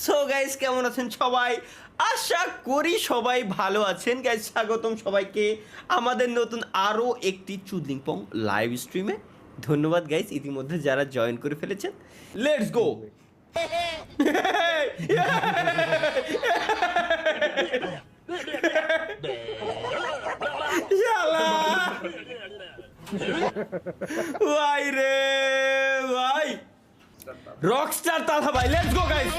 So guys কেমন আছেন সবাই? আশা করি সবাই ভালো আছেন। গাইস স্বাগতম সবাইকে আমাদের নতুন আরও একটি চুদলিংপং লাইভ স্ট্রিমে। ধন্যবাদ গাইস ইতিমধ্যে যারা জয়েন করে ফেলেছেন। Let's go. ভাই রে ভাই, রকস্টার তালহা ভাই, let's go guys.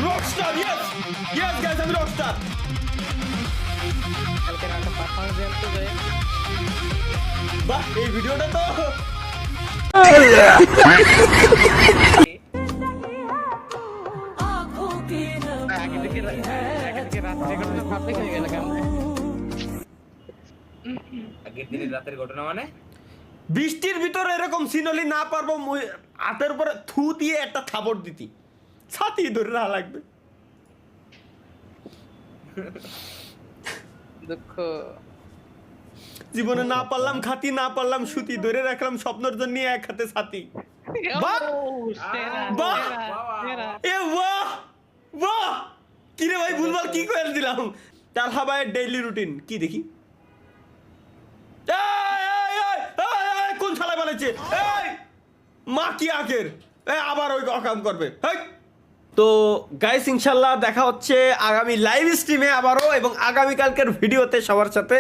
Rockstar, yes yes guys, আমি রকস্টার। বাহ, এই ভিডিওটা তো রাতের ঘটনা মানে বৃষ্টির ভিতরে এরকম সিনলি না পারবো হাতের উপরে থু দিয়ে একটা থাবড় দিতি, ছাতি ধরে না লাগবে। দুঃখ জীবনে না পারলাম খাতি, না পারলাম সুতি, ধরে রাখলাম স্বপ্নের জন্য এক হাতে ছাতি। বাহ বাহ এ বাহ বাহ, কি রে ভাই, ভুলভাল কি করে দিলাম। তালহা ভাইয়ের ডেইলি রুটিন কি দেখি। কোন শালায় বানাচ্ছে? এই মা কি আখের আবার ওই অকাম করবে। তো গাইস ইনশাল্লাহ দেখা হচ্ছে আগামী লাইভ স্ট্রিমে আবারও, এবং আগামীকালকের ভিডিওতে সবার সাথে।